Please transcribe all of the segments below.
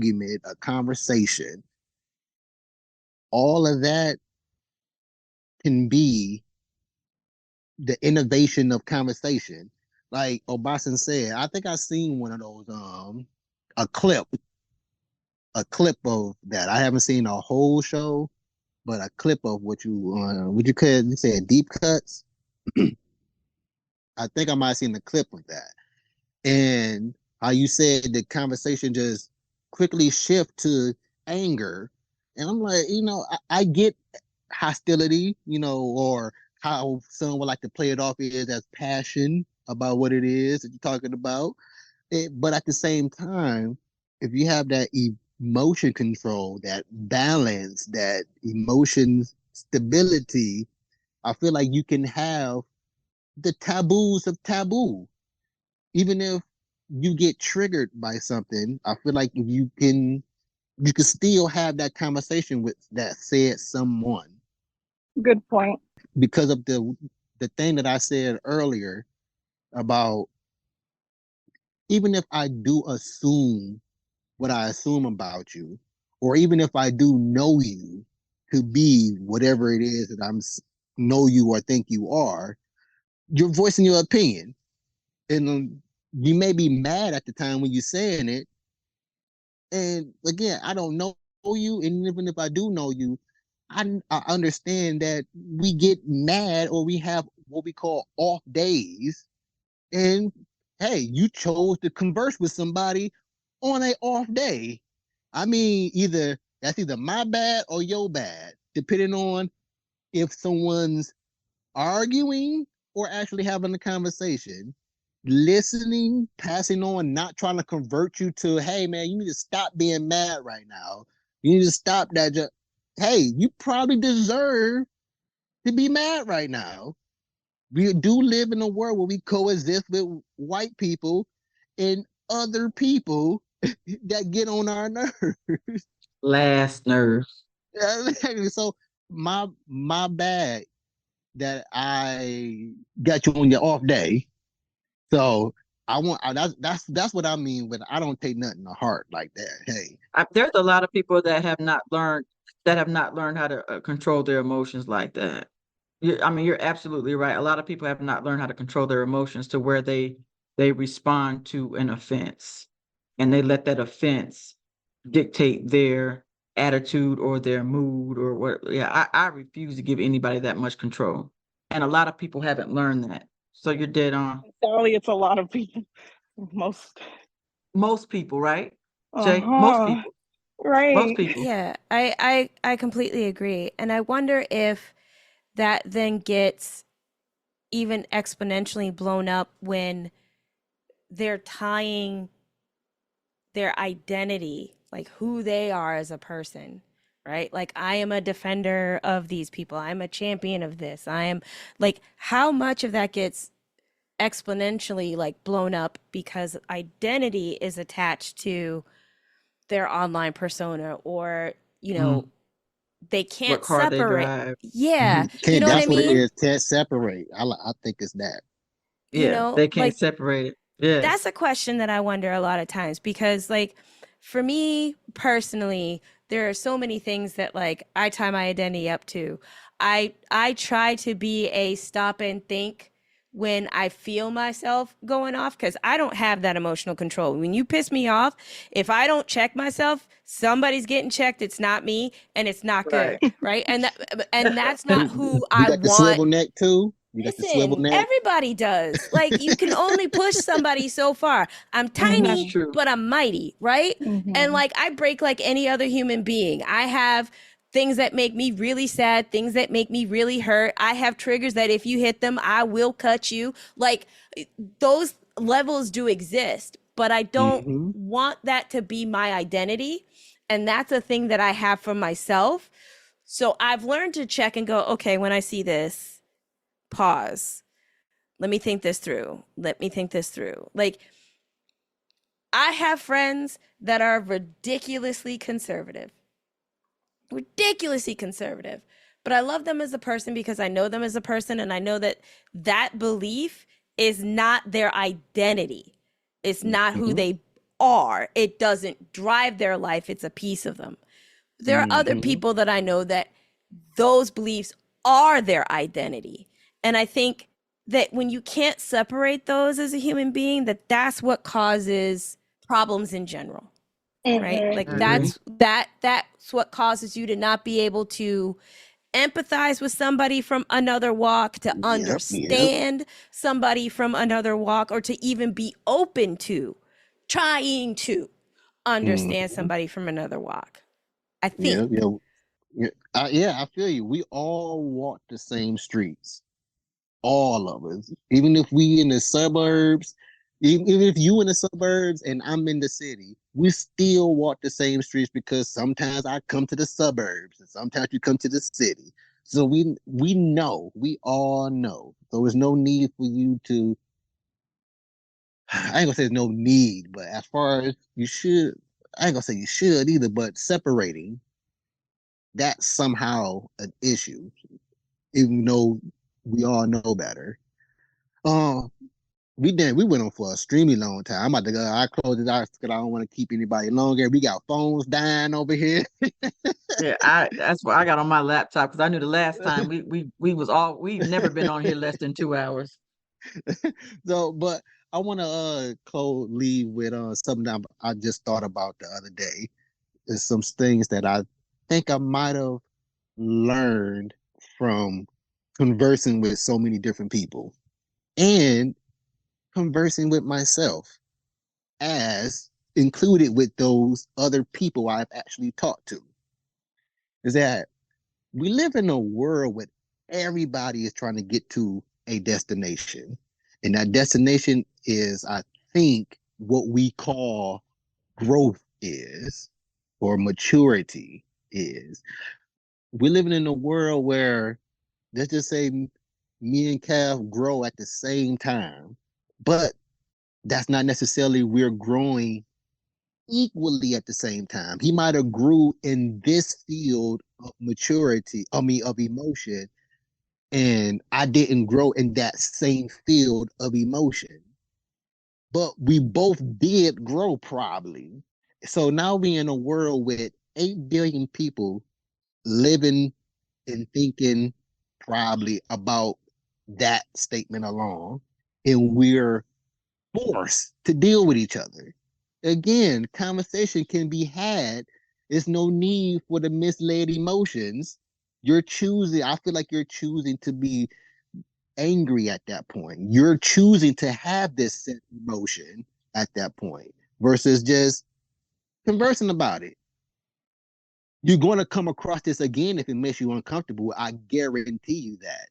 argument, a conversation, all of that can be the innovation of conversation. Like Obaasan said, I think I seen one of those a clip, a clip of that. I haven't seen a whole show, but a clip of what you could you said deep cuts. I think I might have seen the clip of that. And how you said the conversation just quickly shift to anger. And I'm like, I get hostility, or how someone would like to play it off is as passion about what it is that you're talking about. But at the same time, if you have that emotion control, that balance, that emotion stability, I feel like you can have the taboos of taboo. Even if you get triggered by something, I feel like if you can still have that conversation with that said someone Good point. because of the thing that I said earlier about even if I do assume what I assume about you, or even if I do know you to be whatever it is that I'm know you or think you are, you're voicing your opinion, and you may be mad at the time when you're saying it. And again, I don't know you, and even if I do know you, I understand that we get mad or we have what we call off days. And hey, you chose to converse with somebody on a off day. I mean, that's either my bad or your bad, depending on if someone's arguing or actually having a conversation, listening, passing on, not trying to convert you to, hey man, you need to stop being mad right now. You need to stop that. Hey, you probably deserve to be mad right now. We do live in a world where we coexist with white people and other people that get on our nerves. Last nerve. So my bad that I got you on your off day. So that's what I mean. But I don't take nothing to heart like that. Hey, There's a lot of people that have not learned how to control their emotions like that. I mean, you're absolutely right. A lot of people have not learned how to control their emotions to where they respond to an offense, and they let that offense dictate their attitude or their mood or what. Yeah, I refuse to give anybody that much control, and a lot of people haven't learned that. So you're dead on. Sally, it's a lot of people. Most. Most people, right, Jay? Most Uh-huh. people. Most Right. people. Yeah, I completely agree. And I wonder if that then gets even exponentially blown up when they're tying their identity, like who they are as a person, right? Like, I am a defender of these people. I'm a champion of this. I am like, how much of that gets exponentially like blown up because identity is attached to their online persona, or, Mm. they What can't car they separate. drive. Yeah. Mhm. You can't. know what I That's what it mean? is. Can't separate. I think it's that. They can't Like, separate it. that's Yes. a question that I wonder a lot of times because, like, for me personally, there are so many things that like I tie my identity up to. I try to be a stop and think when I feel myself going off, because I don't have that emotional control. When you piss me off, if I don't check myself, somebody's getting checked. It's not me, and it's not good, Right. right? And that's not who You I got the want. swivel neck too. You got the swivel Listen, neck. everybody does. Like, you can only push somebody so far. I'm That's tiny, Mm-hmm. true. but I'm mighty, right? And Mm-hmm. like, I break like any other human being. I have things that make me really sad, things that make me really hurt. I have triggers that if you hit them, I will cut you. Like, those levels do exist, but I don't Mm-hmm. want that to be my identity. And that's a thing that I have for myself. So I've learned to check and go, okay, when I see this, pause. Let me think this through. Let me think this through. Like, I have friends that are ridiculously conservative, ridiculously conservative. But I love them as a person because I know them as a person, and I know that that belief is not their identity. It's not who Mm-hmm. they are. It doesn't drive their life, it's a piece of them. There are other people that I know that those beliefs are their identity. And I think that when you can't separate those as a human being, that's what causes problems in general. Right? Like that's what causes you to not be able to empathize with somebody from another walk, to understand somebody from another walk, or to even be open to trying to understand somebody from another walk. I think. I feel you. We all walk the same streets. All of us. Even if we in the suburbs, even if you in the suburbs and I'm in the city, we still walk the same streets because sometimes I come to the suburbs and sometimes you come to the city. So we know, we all know. So there's no need for you to, I ain't gonna say there's no need, but as far as you should, I ain't gonna say you should either, but separating, that's somehow an issue, even though we all know better. Um, we went on for a extremely long time. I'm about to go. I close it out because I don't want to keep anybody longer. We got phones dying over here. Yeah, that's what I got on my laptop because I knew the last time we've never been on here less than 2 hours. So, but I want to leave with something that I just thought about the other day. There's some things that I think I might have learned from conversing with so many different people and conversing with myself as included with those other people I've actually talked to. Is that we live in a world where everybody is trying to get to a destination. And that destination is, I think, what we call growth is, or maturity is. We're living in a world where, let's just say, me and Cav grow at the same time, but that's not necessarily we're growing equally at the same time. He might have grew in this field of maturity, of emotion, and I didn't grow in that same field of emotion. But we both did grow probably. So now we're in a world with 8 billion people living and thinking probably about that statement alone. And we're forced to deal with each other. Again, conversation can be had. There's no need for the misled emotions. You're choosing, I feel like you're choosing to be angry at that point. You're choosing to have this emotion at that point versus just conversing about it. You're going to come across this again if it makes you uncomfortable. I guarantee you that.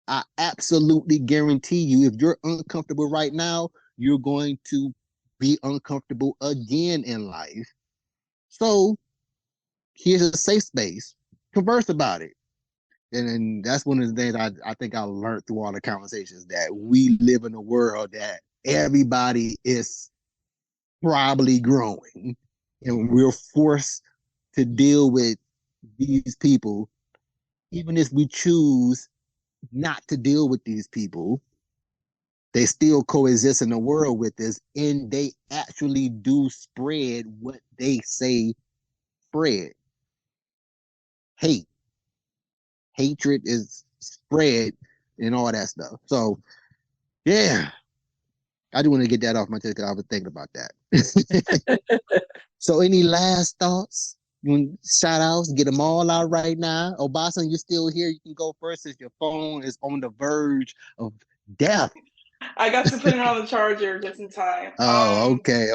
I absolutely guarantee you, if you're uncomfortable right now, you're going to be uncomfortable again in life. So here's a safe space. Converse about it. And then that's one of the things I think I learned through all the conversations, that we live in a world that everybody is probably growing. And we're forced to deal with these people, even if we choose not to deal with these people. They still coexist in the world with us, and they actually do spread what they say spread. Hate. Hatred is spread and all that stuff. So, yeah, I do want to get that off my chest because I was thinking about that. So, any last thoughts? Shout outs, get them all out right now. Obaasan, you're still here. You can go first since your phone is on the verge of death. I got to put it on the charger just in time. Oh, okay.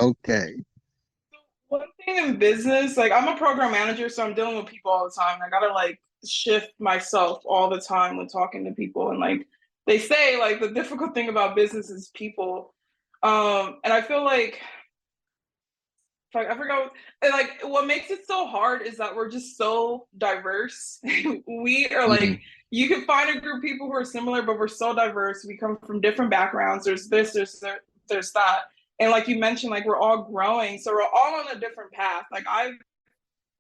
One thing in business, like I'm a program manager, so I'm dealing with people all the time. I gotta like shift myself all the time when talking to people. And like they say, like the difficult thing about business is people. And I feel like I forgot. And like what makes it so hard is that we're just so diverse. We are like you can find a group of people who are similar, but we're so diverse. We come from different backgrounds. There's this, there's that. And like you mentioned, like we're all growing. So we're all on a different path.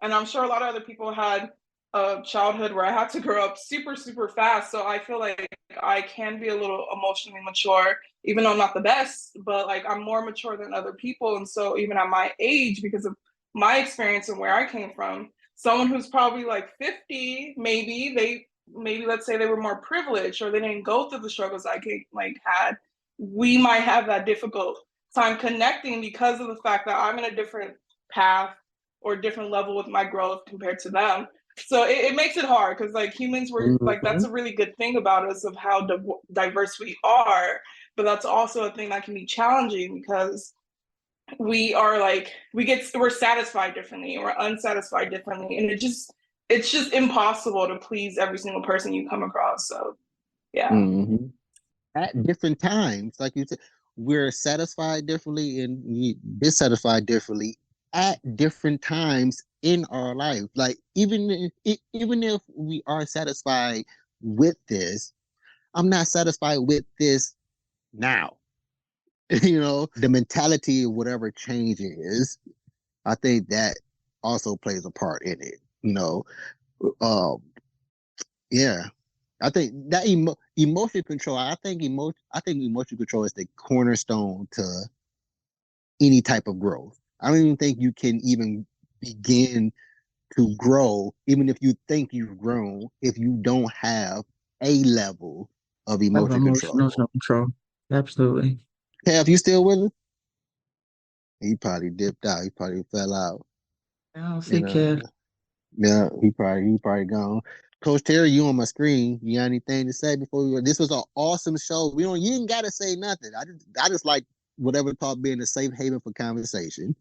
And I'm sure a lot of other people had a childhood where I had to grow up super, super fast. So I feel like I can be a little emotionally mature, even though I'm not the best, but like I'm more mature than other people. And so even at my age, because of my experience and where I came from, someone who's probably like 50, maybe let's say they were more privileged or they didn't go through the struggles I had, we might have that difficult time connecting because of the fact that I'm in a different path or different level with my growth compared to them. So it makes it hard because like humans were like, that's a really good thing about us of how diverse we are, but that's also a thing that can be challenging because we're satisfied differently, we're unsatisfied differently, and it's just impossible to please every single person you come across. So yeah. Mm-hmm. At different times, like you said, we're satisfied differently and dissatisfied differently at different times in our life. Like even if we are satisfied with this, I'm not satisfied with this now. The mentality of whatever change is, I think that also plays a part in it. Um, yeah. I think that emotion control. I think emotion control is the cornerstone to any type of growth. I don't even think you can even begin to grow, even if you think you've grown, if you don't have a level of Of emotion emotional control. control. Absolutely. Kev, you still with us? He probably dipped out. He probably fell out. I don't You see know, Kev. yeah, he probably gone. Coach Terri, you on my screen. You got anything to say before we? This was an awesome show. You ain't gotta say nothing. I just like whatever thought being a safe haven for conversation.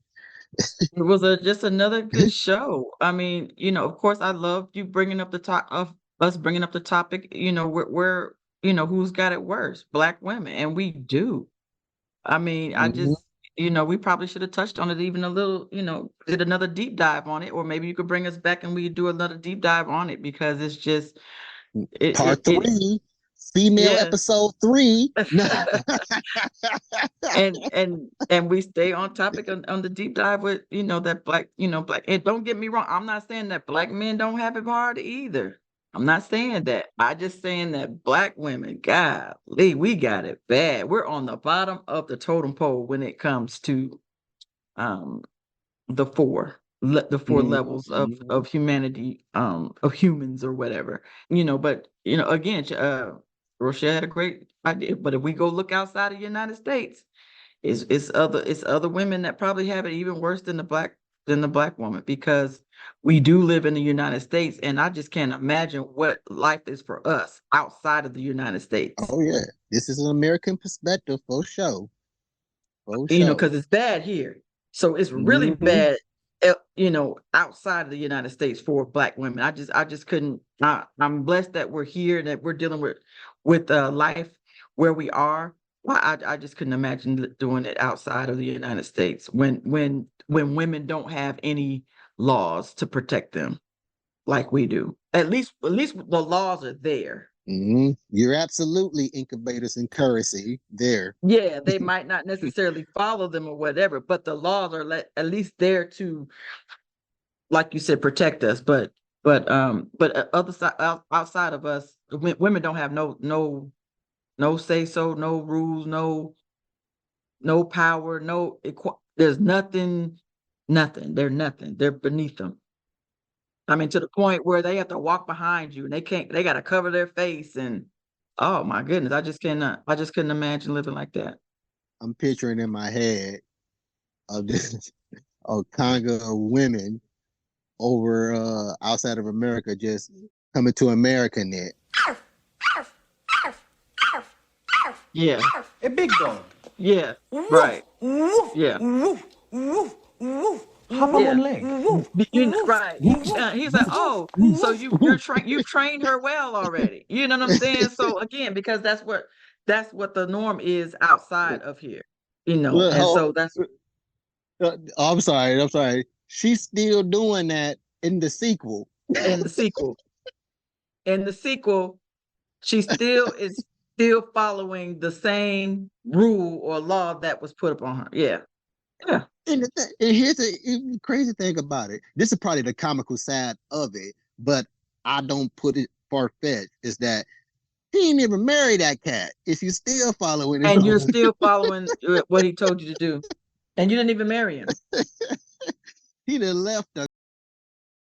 It was just another good show. I mean, of course, I loved you bringing up the top of us bringing up the topic. Who's got it worse? Black women, and we do. I mean, I Mm-hmm. just, we probably should have touched on it even a little. Did another deep dive on it, or maybe you could bring us back and we do another deep dive on it because it's just Part it 3, female yeah. episode 3. No. And we stay on topic on the deep dive with that black, and don't get me wrong, I'm not saying that black men don't have it hard either. I'm not saying that. I just saying that black women, golly, we got it bad. We're on the bottom of the totem pole when it comes to um the four levels Mm-hmm. of humanity, of humans or whatever. But again, Rochelle had a great idea. But if we go look outside of the United States, it's other women that probably have it even worse than the black woman, because we do live in the United States, and I just can't imagine what life is for us outside of the United States. Oh yeah, this is an American perspective for sure. For sure. Because it's bad here. So it's really Mm-hmm. bad, outside of the United States for black women. I just couldn't. I'm blessed that we're here and that we're dealing with life where we are. Well, I just couldn't imagine doing it outside of the United States when women don't have any laws to protect them like we do. At least the laws are there. Mm-hmm. You're absolutely incubators and currency there. Yeah, they might not necessarily follow them or whatever, but the laws are at least there to, like you said, protect us. But other side outside of us, women don't have no say so, no rules, no power, there's nothing. They're nothing. They're beneath them. I mean, to the point where they have to walk behind you and they got to cover their face, and oh my goodness, I just couldn't imagine living like that. I'm picturing in my head of this a conga of women over outside of America just coming to America net. Yeah. A big dog. Yeah. Right. Yeah. Hop on one leg. Right. He's like, oh, so you've trained her well already. You know what I'm saying? So again, because that's what the norm is outside of here. And Well, so that's I'm sorry. She's still doing that in the sequel. in the sequel. In the sequel, she is still following the same rule or law that was put upon her. Yeah. Yeah. And here's the crazy thing about it. This is probably the comical side of it, but I don't put it far-fetched is that he ain't even married that cat. Is you still following him? And you're still following what he told you to do. And you didn't even marry him. He done left the